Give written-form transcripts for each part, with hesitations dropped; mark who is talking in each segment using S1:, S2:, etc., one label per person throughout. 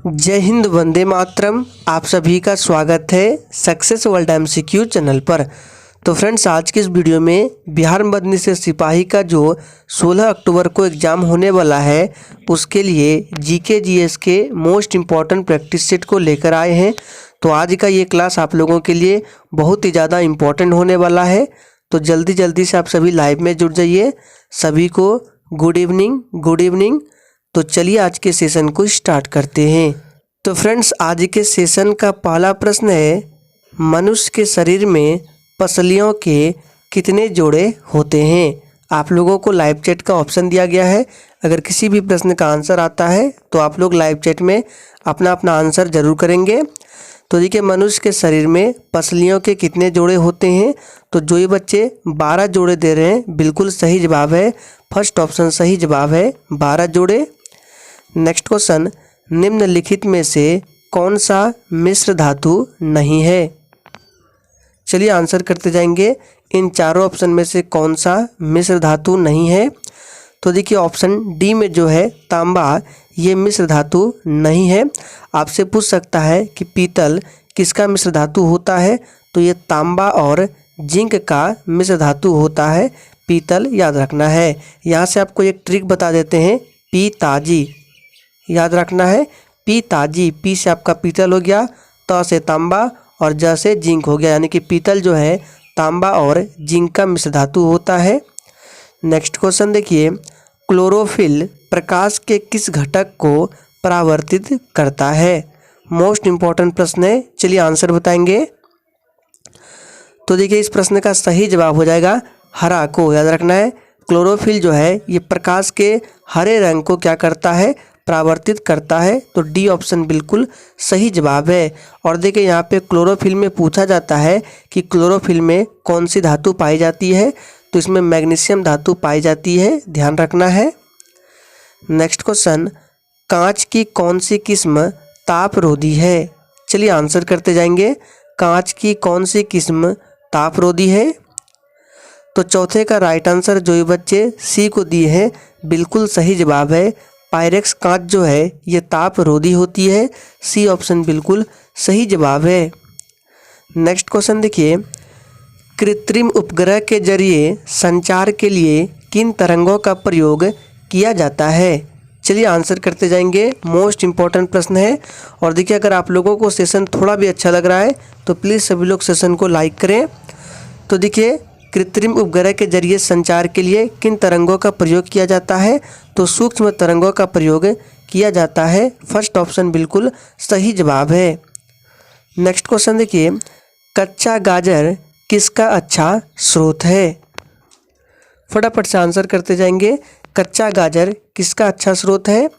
S1: जय हिंद, वंदे मातरम। आप सभी का स्वागत है सक्सेस वर्ल्ड एमसीक्यू चैनल पर। तो फ्रेंड्स, आज के इस वीडियो में बिहार मदनी से सिपाही का जो 16 अक्टूबर को एग्ज़ाम होने वाला है उसके लिए जीके जीएस के मोस्ट इम्पॉर्टेंट प्रैक्टिस सेट को लेकर आए हैं। तो आज का ये क्लास आप लोगों के लिए बहुत ही ज़्यादा इम्पॉर्टेंट होने वाला है। तो जल्दी जल्दी से आप सभी लाइव में जुड़ जाइए। सभी को गुड इवनिंग, गुड इवनिंग। तो चलिए आज के सेशन को स्टार्ट करते हैं। तो फ्रेंड्स, आज के सेशन का पहला प्रश्न है, मनुष्य के शरीर में पसलियों के कितने जोड़े होते हैं। आप लोगों को लाइव चैट का ऑप्शन दिया गया है। अगर किसी भी प्रश्न का आंसर आता है तो आप लोग लाइव चैट में अपना अपना आंसर जरूर करेंगे। तो देखिए, मनुष्य के शरीर में पसलियों के कितने जोड़े होते हैं। तो जो ये बच्चे 12 जोड़े दे रहे हैं, बिल्कुल सही जवाब है। फर्स्ट ऑप्शन सही जवाब है, 12 जोड़े। नेक्स्ट क्वेश्चन, निम्नलिखित में से कौन सा मिश्र धातु नहीं है। चलिए आंसर करते जाएंगे। इन चारों ऑप्शन में से कौन सा मिश्र धातु नहीं है। तो देखिए, ऑप्शन डी में जो है तांबा, ये मिश्र धातु नहीं है। आपसे पूछ सकता है कि पीतल किसका मिश्र धातु होता है। तो ये तांबा और जिंक का मिश्र धातु होता है पीतल, याद रखना है। यहाँ से आपको एक ट्रिक बता देते हैं, पीताजी याद रखना है। पीताजी, पी से आपका पीतल हो गया, त से तांबा और ज से जिंक हो गया, यानी कि पीतल जो है तांबा और जिंक का मिश्र धातु होता है। नेक्स्ट क्वेश्चन देखिए, क्लोरोफिल प्रकाश के किस घटक को परावर्तित करता है। मोस्ट इम्पॉर्टेंट प्रश्न है, चलिए आंसर बताएंगे। तो देखिए, इस प्रश्न का सही जवाब हो जाएगा हरा को, याद रखना है। क्लोरोफिल जो है ये प्रकाश के हरे रंग को क्या करता है, परावर्तित करता है। तो डी ऑप्शन बिल्कुल सही जवाब है। और देखिए, यहाँ पे क्लोरोफिल में पूछा जाता है कि क्लोरोफिल में कौन सी धातु पाई जाती है। तो इसमें मैग्नीशियम धातु पाई जाती है, ध्यान रखना है। नेक्स्ट क्वेश्चन, कांच की कौन सी किस्म तापरोधी है। चलिए आंसर करते जाएंगे। कांच की कौन सी किस्म तापरोधी है। तो चौथे का राइट आंसर जो ये बच्चे सी को दिए हैं, बिल्कुल सही जवाब है। पायरेक्स कांच जो है ये तापरोधी होती है। सी ऑप्शन बिल्कुल सही जवाब है। नेक्स्ट क्वेश्चन देखिए, कृत्रिम उपग्रह के जरिए संचार के लिए किन तरंगों का प्रयोग किया जाता है। चलिए आंसर करते जाएंगे। मोस्ट इम्पॉर्टेंट प्रश्न है। और देखिए, अगर आप लोगों को सेशन थोड़ा भी अच्छा लग रहा है तो प्लीज़ सभी लोग सेशन को लाइक करें। तो देखिए, कृत्रिम उपग्रह के जरिए संचार के लिए किन तरंगों का प्रयोग किया जाता है। तो सूक्ष्म तरंगों का प्रयोग किया जाता है। फर्स्ट ऑप्शन बिल्कुल सही जवाब है। नेक्स्ट क्वेश्चन देखिए, कच्चा गाजर किसका अच्छा स्रोत है। फटाफट से आंसर करते जाएंगे। कच्चा गाजर किसका अच्छा स्रोत है।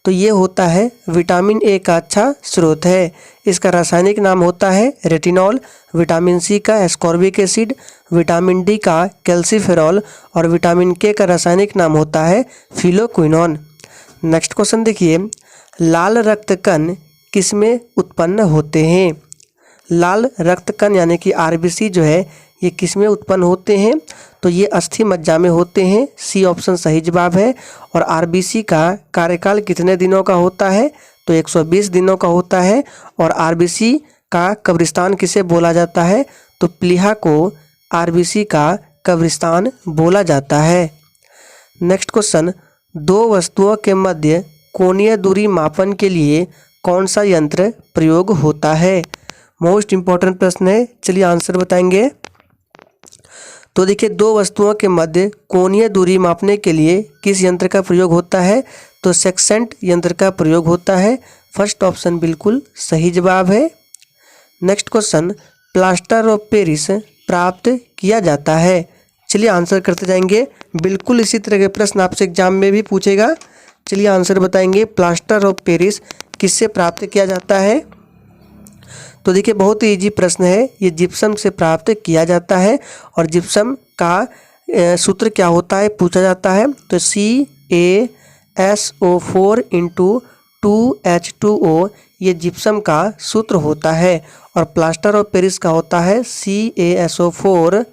S1: तो ये होता है विटामिन ए का अच्छा स्रोत है। इसका रासायनिक नाम होता है रेटिनॉल, विटामिन सी का एस्कॉर्बिक एसिड, विटामिन डी का कैल्सीफेरॉल और विटामिन के का रासायनिक नाम होता है फिलोक्विनोन। नेक्स्ट क्वेश्चन देखिए, लाल रक्त कण किसमें उत्पन्न होते हैं। लाल रक्त कण यानी कि आरबीसी जो है ये किसमें उत्पन्न होते हैं। तो ये अस्थि मज्जा में होते हैं। सी ऑप्शन सही जवाब है। और आरबीसी का कार्यकाल कितने दिनों का होता है। तो 120 दिनों का होता है। और आरबीसी का कब्रिस्तान किसे बोला जाता है। तो प्लीहा को आरबीसी का कब्रिस्तान बोला जाता है। नेक्स्ट क्वेश्चन, दो वस्तुओं के मध्य कोणीय दूरी मापन के लिए कौन सा यंत्र प्रयोग होता है। मोस्ट इम्पॉर्टेंट प्रश्न है, चलिए आंसर बताएंगे। तो देखिए, दो वस्तुओं के मध्य कोणीय दूरी मापने के लिए किस यंत्र का प्रयोग होता है। तो सेक्सेंट यंत्र का प्रयोग होता है। फर्स्ट ऑप्शन बिल्कुल सही जवाब है। Next question, plaster of Paris प्राप्त किया जाता है। चलिए आंसर करते जाएंगे। बिल्कुल इसी तरह के प्रश्न आपसे एग्जाम में भी पूछेगा। चलिए आंसर बताएंगे। प्लास्टर ऑफ पेरिस किससे प्राप्त किया जाता है। तो देखिए, बहुत ही इजी प्रश्न है। ये जिप्सम से प्राप्त किया जाता है। और जिप्सम का सूत्र क्या होता है पूछा जाता है। तो CaSO4 × 2H2O ये जिप्सम का सूत्र होता है। और प्लास्टर ऑफ पेरिस का होता है CaSO4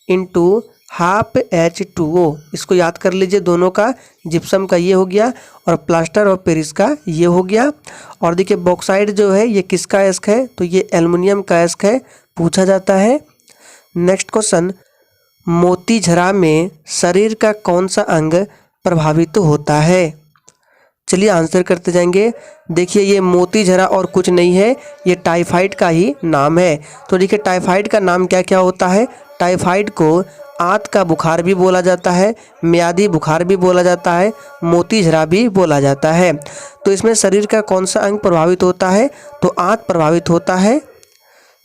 S1: × हाफ H2O, इसको याद कर लीजिए दोनों का, जिप्सम का ये हो गया और प्लास्टर ऑफ पेरिस का ये हो गया। और देखिए बॉक्साइड जो है ये किसका अयस्क है, तो ये एल्युमिनियम का अयस्क है, पूछा जाता है। नेक्स्ट क्वेश्चन, मोतीझरा में शरीर का कौन सा अंग प्रभावित होता है? चलिए आंसर करते जाएंगे। देखिए ये मोतीझरा और कुछ नहीं है, ये टाइफाइड का ही नाम है। तो देखिए टाइफाइड का नाम क्या क्या होता है, टाइफाइड को आंत का बुखार भी बोला जाता है, म्यादी बुखार भी बोला जाता है, मोतीझरा भी बोला जाता है। तो इसमें शरीर का कौन सा अंग प्रभावित होता है, तो आंत प्रभावित होता है।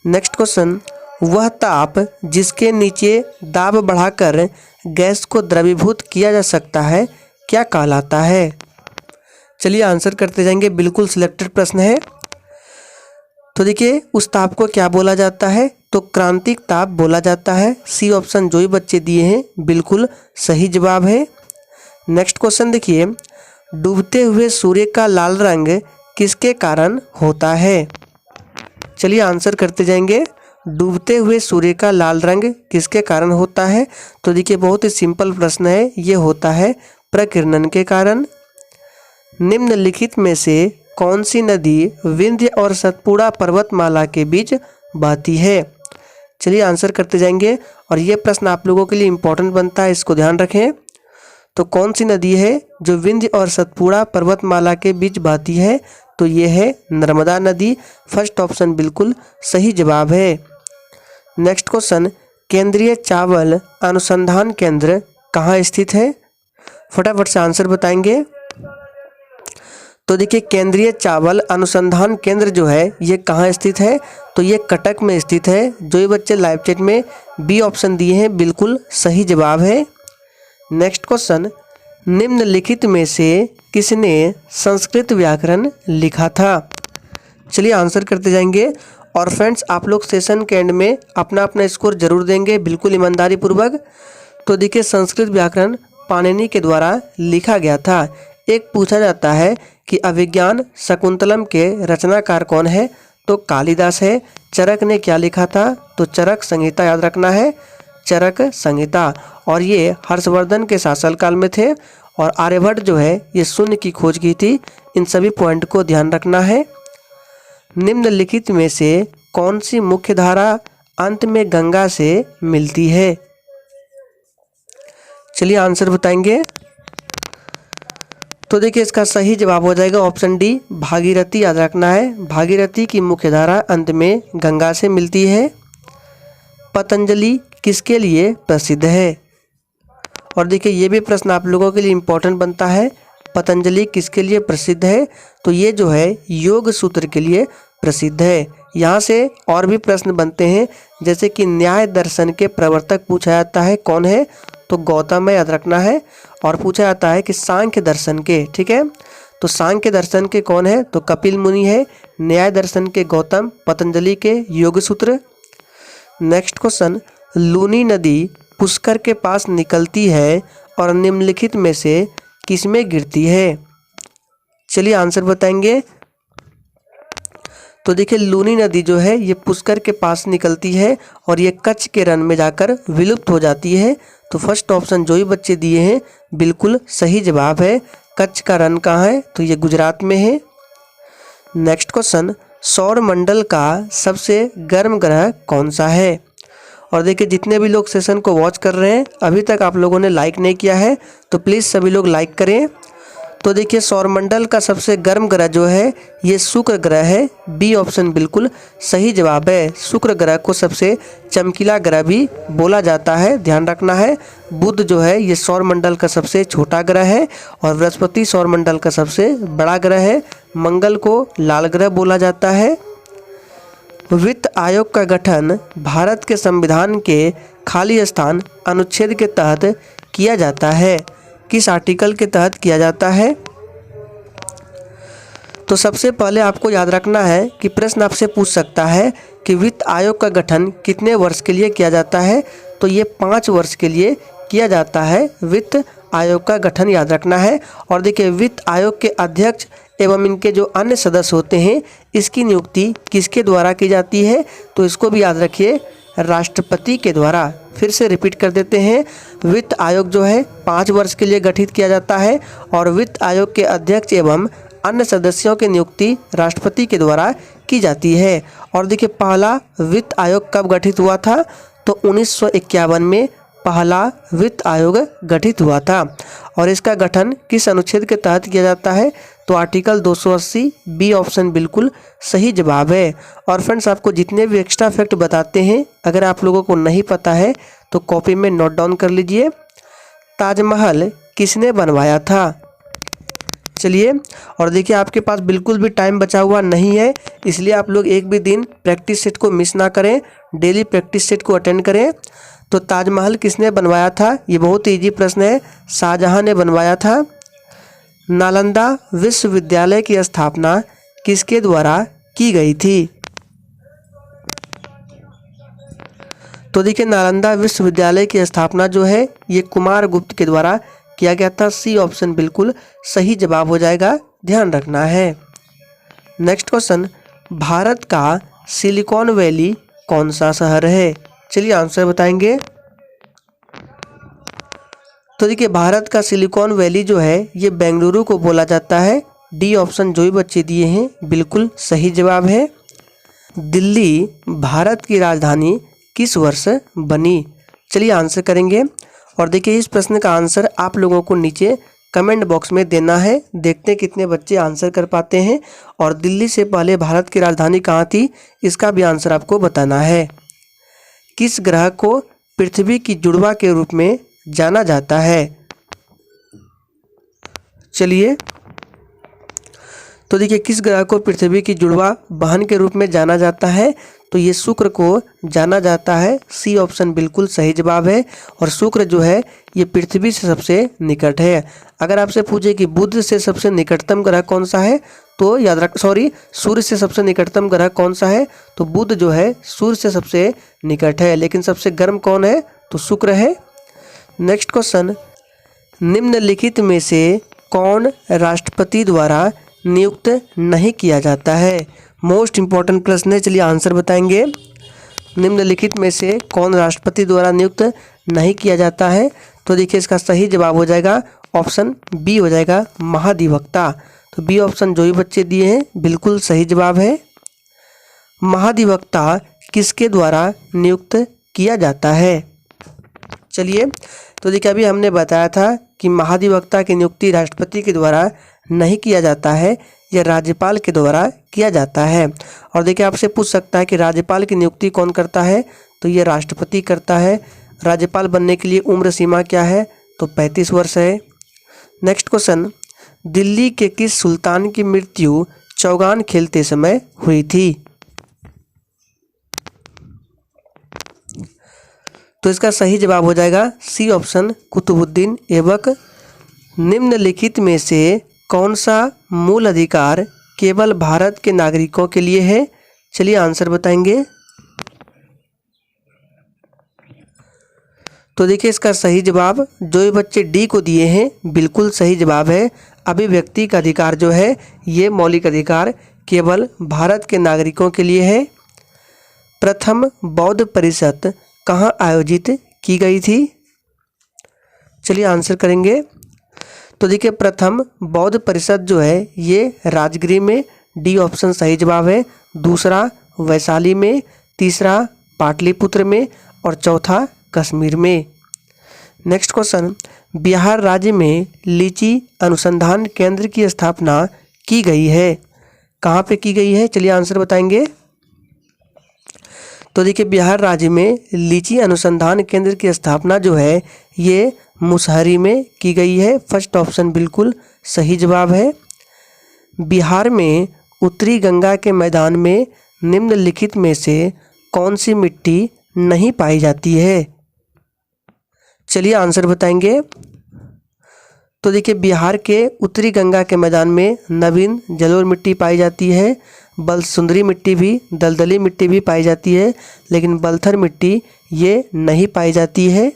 S1: नेक्स्ट क्वेश्चन, वह ताप जिसके नीचे दाब बढ़ाकर गैस को द्रवीभूत किया जा सकता है क्या कहलाता है? चलिए आंसर करते जाएंगे, बिल्कुल सिलेक्टेड प्रश्न है। तो देखिए उस ताप को क्या बोला जाता है, तो क्रांतिक ताप बोला जाता है। सी ऑप्शन जो ही बच्चे दिए हैं बिल्कुल सही जवाब है। नेक्स्ट क्वेश्चन देखिए, डूबते हुए सूर्य का लाल रंग किसके कारण होता है? चलिए आंसर करते जाएंगे, डूबते हुए सूर्य का लाल रंग किसके कारण होता है? तो देखिए बहुत ही सिंपल प्रश्न है, ये होता है प्रकीर्णन के कारण। निम्नलिखित में से कौन सी नदी विंध्य और सतपुड़ा पर्वतमाला के बीच बहती है? चलिए आंसर करते जाएंगे, और ये प्रश्न आप लोगों के लिए इम्पोर्टेंट बनता है, इसको ध्यान रखें। तो कौन सी नदी है जो विंध्य और सतपुड़ा पर्वतमाला के बीच बहती है? तो ये है नर्मदा नदी। फर्स्ट ऑप्शन बिल्कुल सही जवाब है। नेक्स्ट क्वेश्चन, केंद्रीय चावल अनुसंधान केंद्र कहाँ स्थित है? फटाफट से आंसर बताएंगे। तो देखिए केंद्रीय चावल अनुसंधान केंद्र जो है ये कहाँ स्थित है, तो ये कटक में स्थित है। जो ये बच्चे लाइव चैट में बी ऑप्शन दिए हैं बिल्कुल सही जवाब है। नेक्स्ट क्वेश्चन, निम्नलिखित में से किसने संस्कृत व्याकरण लिखा था? चलिए आंसर करते जाएंगे। और फ्रेंड्स आप लोग सेशन के एंड में अपना अपना स्कोर जरूर देंगे, बिल्कुल ईमानदारी पूर्वक। तो देखिए संस्कृत व्याकरण पाणिनि के द्वारा लिखा गया था। एक पूछा जाता है कि अभिज्ञान शकुंतलम के रचनाकार कौन है, तो कालिदास है। चरक ने क्या लिखा था, तो चरक संहिता याद रखना है, चरक संहिता। और ये हर्षवर्धन के शासनकाल में थे। और आर्यभट्ट जो है ये शून्य की खोज की थी। इन सभी पॉइंट को ध्यान रखना है। निम्नलिखित में से कौन सी मुख्य धारा अंत में गंगा से मिलती है? चलिए आंसर बताएंगे। तो देखिए इसका सही जवाब हो जाएगा ऑप्शन डी, भागीरथी याद रखना है। भागीरथी की मुख्य धारा अंत में गंगा से मिलती है। पतंजलि किसके लिए प्रसिद्ध है? और देखिए ये भी प्रश्न आप लोगों के लिए इम्पोर्टेंट बनता है। पतंजलि किसके लिए प्रसिद्ध है, तो ये जो है योग सूत्र के लिए प्रसिद्ध है। यहाँ से और भी प्रश्न बनते हैं, जैसे कि न्याय दर्शन के प्रवर्तक पूछा जाता है कौन है, तो गौतम याद रखना है। और पूछा जाता है कि सांख्य दर्शन के, ठीक है, तो सांख्य दर्शन के कौन है, तो कपिल मुनि है। न्याय दर्शन के गौतम, पतंजलि के योग सूत्र। नेक्स्ट क्वेश्चन, लूनी नदी पुष्कर के पास निकलती है और निम्नलिखित में से किसमें गिरती है? चलिए आंसर बताएंगे। तो देखिए लूनी नदी जो है ये पुष्कर के पास निकलती है और ये कच्छ के रण में जाकर विलुप्त हो जाती है। तो फर्स्ट ऑप्शन जो ही बच्चे दिए हैं बिल्कुल सही जवाब है। कच्छ का रण कहाँ है, तो ये गुजरात में है। नेक्स्ट क्वेश्चन, सौर मंडल का सबसे गर्म ग्रह कौन सा है? और देखिए जितने भी लोग सेशन को वॉच कर रहे हैं, अभी तक आप लोगों ने लाइक नहीं किया है तो प्लीज़ सभी लोग लाइक करें। तो देखिए सौरमंडल का सबसे गर्म ग्रह जो है ये शुक्र ग्रह है। बी ऑप्शन बिल्कुल सही जवाब है। शुक्र ग्रह को सबसे चमकीला ग्रह भी बोला जाता है, ध्यान रखना है। बुध जो है ये सौरमंडल का सबसे छोटा ग्रह है और बृहस्पति सौरमंडल का सबसे बड़ा ग्रह है। मंगल को लाल ग्रह बोला जाता है। वित्त आयोग का गठन भारत के संविधान के खाली स्थान अनुच्छेद के तहत किया जाता है। किस आर्टिकल के तहत किया जाता है? तो सबसे पहले आपको याद रखना है कि प्रश्न आपसे पूछ सकता है कि वित्त आयोग का गठन कितने वर्ष के लिए किया जाता है, तो ये 5 वर्ष के लिए किया जाता है। वित्त आयोग का गठन याद रखना है। और देखिए वित्त आयोग के अध्यक्ष एवं इनके जो अन्य सदस्य होते हैं इसकी नियुक्ति किसके द्वारा की जाती है, तो इसको भी याद रखिए, राष्ट्रपति के द्वारा, फिर से रिपीट कर देते हैं, वित्त आयोग जो है 5 वर्ष के लिए गठित किया जाता है और वित्त आयोग के अध्यक्ष एवं अन्य सदस्यों की नियुक्ति राष्ट्रपति के द्वारा की जाती है। और देखिए पहला वित्त आयोग कब गठित हुआ था, तो 1951 में पहला वित्त आयोग गठित हुआ था। और इसका गठन किस अनुच्छेद के तहत किया जाता है, तो आर्टिकल 280 बी ऑप्शन बिल्कुल सही जवाब है। और फ्रेंड्स आपको जितने भी एक्स्ट्रा फैक्ट बताते हैं, अगर आप लोगों को नहीं पता है तो कॉपी में नोट डाउन कर लीजिए। ताजमहल किसने बनवाया था, चलिए। और देखिए आपके पास बिल्कुल भी टाइम बचा हुआ नहीं है, इसलिए आप लोग एक भी दिन प्रैक्टिस सेट को मिस ना करें, डेली प्रैक्टिस सेट को अटेंड करें। तो ताजमहल किसने बनवाया था, ये बहुत इजी प्रश्न है, शाहजहां ने बनवाया था। नालंदा विश्वविद्यालय की स्थापना किसके द्वारा की गई थी, तो देखिए नालंदा विश्वविद्यालय की स्थापना जो है ये कुमारगुप्त के द्वारा किया गया था। सी ऑप्शन बिल्कुल सही जवाब हो जाएगा, ध्यान रखना है। नेक्स्ट क्वेश्चन, भारत का सिलिकॉन वैली कौन सा शहर है, चलिए आंसर बताएंगे। तो देखिए भारत का सिलिकॉन वैली जो है ये बेंगलुरु को बोला जाता है। डी ऑप्शन जो भी बच्चे दिए हैं बिल्कुल सही जवाब है। दिल्ली भारत की राजधानी किस वर्ष बनी, चलिए आंसर करेंगे। और देखिए इस प्रश्न का आंसर आप लोगों को नीचे कमेंट बॉक्स में देना है, देखते हैं कितने बच्चे आंसर कर पाते हैं। और दिल्ली से पहले भारत की राजधानी कहाँ थी, इसका भी आंसर आपको बताना है। किस ग्रह को पृथ्वी की जुड़वा के रूप में जाना जाता है, चलिए। तो देखिए किस ग्रह को पृथ्वी की जुड़वा बहन के रूप में जाना जाता है, तो ये शुक्र को जाना जाता है। सी ऑप्शन बिल्कुल सही जवाब है। और शुक्र जो है ये पृथ्वी से सबसे निकट है। अगर आपसे पूछे कि बुध से सबसे निकटतम ग्रह कौन सा है, तो याद रख, सूर्य से सबसे निकटतम ग्रह कौन सा है, तो बुध जो है सूर्य से सबसे निकट है। लेकिन सबसे गर्म कौन है, तो शुक्र है। नेक्स्ट क्वेश्चन, निम्नलिखित में से कौन राष्ट्रपति द्वारा नियुक्त नहीं किया जाता है, मोस्ट इंपॉर्टेंट प्रश्न है, चलिए आंसर बताएंगे। निम्नलिखित में से कौन राष्ट्रपति द्वारा नियुक्त नहीं किया जाता है, तो देखिए इसका सही जवाब हो जाएगा ऑप्शन बी हो जाएगा, महाधिवक्ता। तो बी ऑप्शन जो भी बच्चे दिए हैं बिल्कुल सही जवाब है। महाधिवक्ता किसके द्वारा नियुक्त किया जाता है, चलिए। तो देखिए अभी हमने बताया था कि महाधिवक्ता की नियुक्ति राष्ट्रपति के द्वारा नहीं किया जाता है, यह राज्यपाल के द्वारा किया जाता है। और देखिए आपसे पूछ सकता है कि राज्यपाल की नियुक्ति कौन करता है, तो ये राष्ट्रपति करता है। राज्यपाल बनने के लिए उम्र सीमा क्या है, तो 35 वर्ष है। नेक्स्ट क्वेश्चन, दिल्ली के किस सुल्तान की मृत्यु चौगान खेलते समय हुई थी, तो इसका सही जवाब हो जाएगा सी ऑप्शन, कुतुबुद्दीन ऐबक। निम्नलिखित में से कौन सा मूल अधिकार केवल भारत के नागरिकों के लिए है, चलिए आंसर बताएंगे। तो देखिए इसका सही जवाब जो भी बच्चे डी को दिए हैं बिल्कुल सही जवाब है। अभिव्यक्ति का अधिकार जो है ये मौलिक अधिकार केवल भारत के नागरिकों के लिए है। प्रथम बौद्ध परिषद कहाँ आयोजित की गई थी, चलिए आंसर करेंगे। तो देखिए प्रथम बौद्ध परिषद जो है ये राजगृह में, डी ऑप्शन सही जवाब है। दूसरा वैशाली में, तीसरा पाटलिपुत्र में और चौथा कश्मीर में। नेक्स्ट क्वेश्चन, बिहार राज्य में लीची अनुसंधान केंद्र की स्थापना की गई है, कहाँ पे की गई है, चलिए आंसर बताएंगे। तो देखिए बिहार राज्य में लीची अनुसंधान केंद्र की स्थापना जो है ये मुसहरी में की गई है। फर्स्ट ऑप्शन बिल्कुल सही जवाब है। बिहार में उत्तरी गंगा के मैदान में निम्नलिखित में से कौन सी मिट्टी नहीं पाई जाती है, चलिए आंसर बताएंगे। तो देखिए बिहार के उत्तरी गंगा के मैदान में नवीन जलोढ़ मिट्टी पाई जाती है। बलसुंदरी मिट्टी भी, दलदली मिट्टी भी पाई जाती है, लेकिन बलथर मिट्टी ये नहीं पाई जाती है।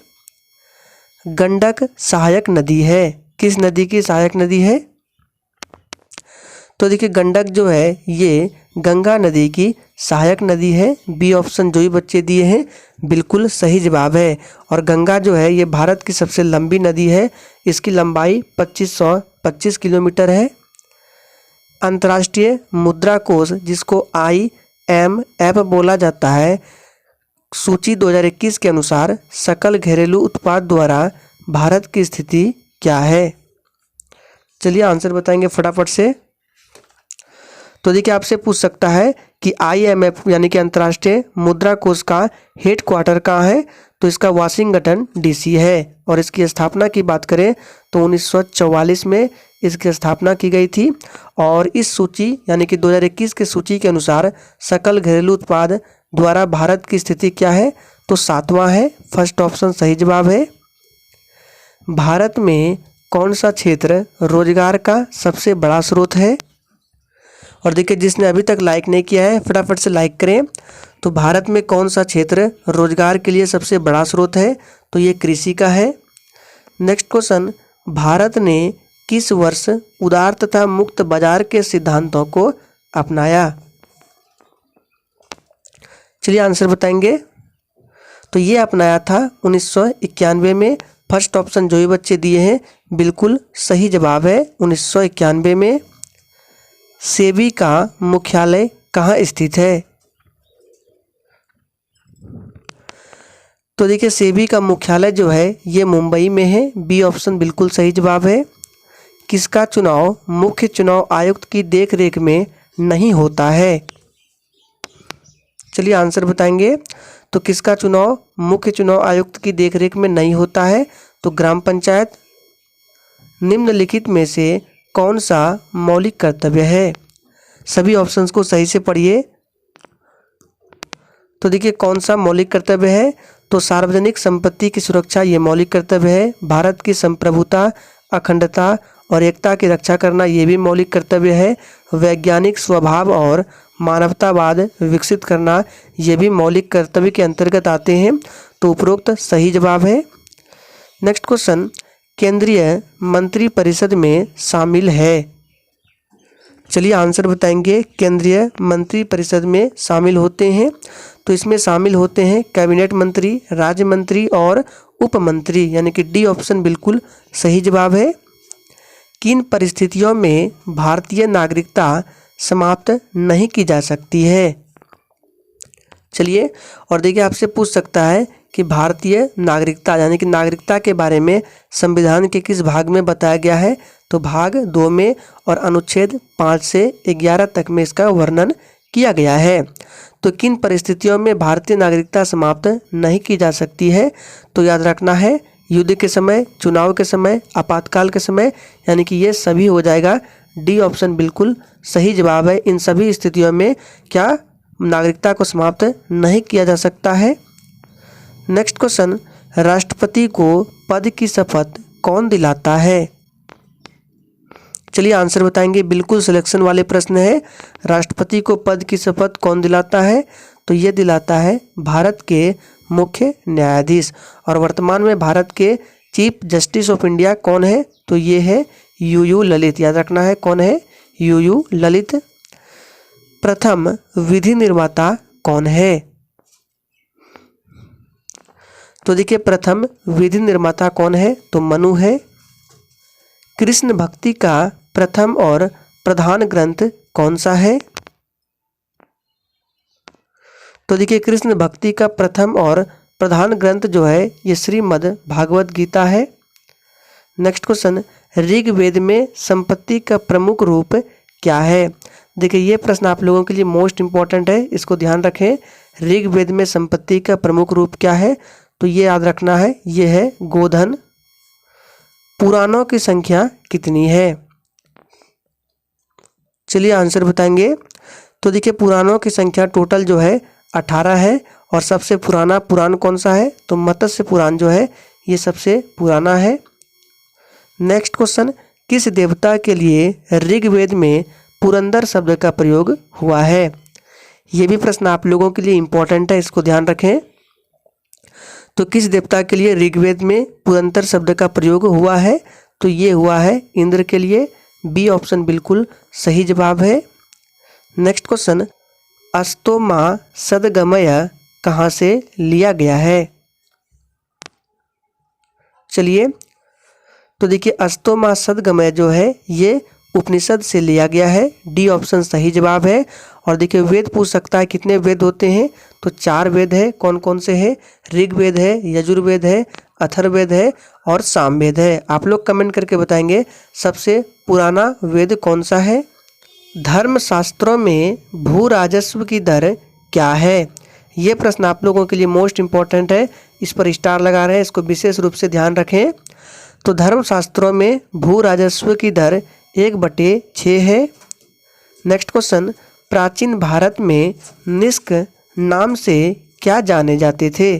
S1: गंडक सहायक नदी है, किस नदी की सहायक नदी है, तो देखिए गंडक जो है ये गंगा नदी की सहायक नदी है। बी ऑप्शन जो भी बच्चे दिए हैं बिल्कुल सही जवाब है। और गंगा जो है ये भारत की सबसे लंबी नदी है। इसकी लंबाई 2525 किलोमीटर है। अंतर्राष्ट्रीय मुद्रा कोष जिसको IMF बोला जाता है, सूची 2021 के अनुसार सकल घरेलू उत्पाद द्वारा भारत की स्थिति क्या है? चलिए आंसर बताएंगे फटाफट से। तो देखिए आपसे पूछ सकता है कि IMF यानी कि अंतर्राष्ट्रीय मुद्रा कोष का हेड क्वार्टर कहाँ है? तो इसका वाशिंगटन DC है। और इसकी स्थापना की बात करें तो 1944 में इसकी स्थापना की गई थी। और इस सूची यानी कि 2021 के सूची के अनुसार सकल घरेलू उत्पाद द्वारा भारत की स्थिति क्या है? तो 7वां है। फर्स्ट ऑप्शन सही जवाब है। भारत में कौन सा क्षेत्र रोजगार का सबसे बड़ा स्रोत है? और देखिए जिसने अभी तक लाइक नहीं किया है फटाफट से लाइक करें। तो भारत में कौन सा क्षेत्र रोजगार के लिए सबसे बड़ा स्रोत है? तो ये कृषि का है। नेक्स्ट क्वेश्चन, भारत ने किस वर्ष उदार तथा मुक्त बाजार के सिद्धांतों को अपनाया? चलिए आंसर बताएंगे। तो ये अपनाया था 1991 में। फर्स्ट ऑप्शन जो भी बच्चे दिए हैं बिल्कुल सही जवाब है। 1991 में। सेबी का मुख्यालय कहाँ स्थित है? तो देखिए सेबी का मुख्यालय जो है ये मुंबई में है। बी ऑप्शन बिल्कुल सही जवाब है। किसका चुनाव मुख्य चुनाव आयुक्त की देखरेख में नहीं होता है? चलिए आंसर बताएंगे। तो किसका चुनाव मुख्य चुनाव आयुक्त की देखरेख में नहीं होता है? तो ग्राम पंचायत। निम्नलिखित में से कौन सा मौलिक कर्तव्य है? सभी ऑप्शंस को सही से पढ़िए। तो देखिए कौन सा मौलिक कर्तव्य है? तो सार्वजनिक संपत्ति की सुरक्षा ये मौलिक कर्तव्य है। भारत की संप्रभुता, अखंडता और एकता की रक्षा करना ये भी मौलिक कर्तव्य है। वैज्ञानिक स्वभाव और मानवतावाद विकसित करना ये भी मौलिक कर्तव्य के अंतर्गत आते हैं। तो उपरोक्त सही जवाब है। नेक्स्ट क्वेश्चन, केंद्रीय मंत्रिपरिषद में शामिल है? चलिए आंसर बताएंगे। केंद्रीय मंत्रिपरिषद में शामिल होते हैं तो इसमें शामिल होते हैं कैबिनेट मंत्री, राज्य मंत्री और उप मंत्री, यानी कि डी ऑप्शन बिल्कुल सही जवाब है। किन परिस्थितियों में भारतीय नागरिकता समाप्त नहीं की जा सकती है? चलिए और देखिए आपसे पूछ सकता है कि भारतीय नागरिकता यानी कि नागरिकता के बारे में संविधान के किस भाग में बताया गया है? तो भाग 2 में और अनुच्छेद 5 से 11 तक में इसका वर्णन किया गया है। तो किन परिस्थितियों में भारतीय नागरिकता समाप्त नहीं की जा सकती है? तो याद रखना है युद्ध के समय, चुनाव के समय, आपातकाल के समय, यानी कि ये सभी हो जाएगा। डी ऑप्शन बिल्कुल सही जवाब है। इन सभी स्थितियों में क्या नागरिकता को समाप्त नहीं किया जा सकता है। नेक्स्ट क्वेश्चन, राष्ट्रपति को पद की शपथ कौन दिलाता है? चलिए आंसर बताएंगे। बिल्कुल सिलेक्शन वाले प्रश्न है। राष्ट्रपति को पद की शपथ कौन दिलाता है? तो ये दिलाता है भारत के मुख्य न्यायाधीश। और वर्तमान में भारत के चीफ जस्टिस ऑफ इंडिया कौन है? तो ये है UU ललित। याद रखना है कौन है? UU ललित। प्रथम विधि निर्माता कौन है? तो देखिए प्रथम विधि निर्माता कौन है? तो मनु है। कृष्ण भक्ति का प्रथम और प्रधान ग्रंथ कौन सा है? तो देखिए कृष्ण भक्ति का प्रथम और प्रधान ग्रंथ जो है ये श्रीमद् भागवत गीता है। नेक्स्ट क्वेश्चन, ऋग्वेद में संपत्ति का प्रमुख रूप क्या है? देखिए ये प्रश्न आप लोगों के लिए मोस्ट इंपॉर्टेंट है, इसको ध्यान रखें। ऋग्वेद में संपत्ति का प्रमुख रूप क्या है? तो ये याद रखना है, ये है गोधन। पुराणों की संख्या कितनी है? चलिए आंसर बताएंगे। तो देखिए पुराणों की संख्या टोटल जो है 18 है। और सबसे पुराना पुराण कौन सा है? तो मत्स्य पुराण जो है ये सबसे पुराना है। नेक्स्ट क्वेश्चन, किस देवता के लिए ऋग्वेद में पुरंदर शब्द का प्रयोग हुआ है? ये भी प्रश्न आप लोगों के लिए इंपॉर्टेंट है, इसको ध्यान रखें। तो किस देवता के लिए ऋग्वेद में पुरंदर शब्द का प्रयोग हुआ है? तो ये हुआ है इंद्र के लिए। बी ऑप्शन बिल्कुल सही जवाब है। नेक्स्ट क्वेश्चन, अस्तो मा सद्गमय कहाँ से लिया गया है? चलिए, तो देखिए अस्तो मा सद्गमय जो है ये उपनिषद से लिया गया है। डी ऑप्शन सही जवाब है। और देखिए वेद पूछ सकता है कितने वेद होते हैं, तो 4 वेद है। कौन कौन से हैं? ऋग्वेद है, यजुर्वेद है, अथर्ववेद है और सामवेद है। आप लोग कमेंट करके बताएंगे सबसे पुराना वेद कौन सा है। धर्मशास्त्रों में भू राजस्व की दर क्या है? ये प्रश्न आप लोगों के लिए मोस्ट इम्पॉर्टेंट है, इस पर स्टार लगा रहे हैं, इसको विशेष रूप से ध्यान रखें। तो धर्मशास्त्रों में भू राजस्व की दर 1/6 है। नेक्स्ट क्वेश्चन, प्राचीन भारत में निष्क नाम से क्या जाने जाते थे?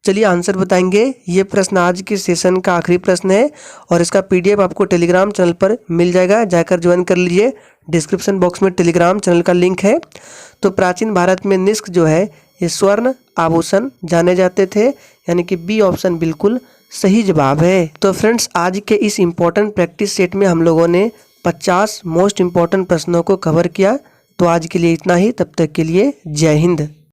S1: चलिए आंसर बताएंगे। ये प्रश्न आज के सेशन का आखिरी प्रश्न है और इसका पीडीएफ आपको टेलीग्राम चैनल पर मिल जाएगा, जाकर ज्वाइन कर लीजिए। डिस्क्रिप्शन बॉक्स में टेलीग्राम चैनल का लिंक है। तो प्राचीन भारत में निष्क जो है ये स्वर्ण आभूषण जाने जाते थे, यानी कि बी ऑप्शन बिल्कुल सही जवाब है। तो फ्रेंड्स आज के इस इम्पोर्टेंट प्रैक्टिस सेट में हम लोगों ने 50 मोस्ट इम्पॉर्टेंट प्रश्नों को कवर किया। तो आज के लिए इतना ही, तब तक के लिए जय हिंद।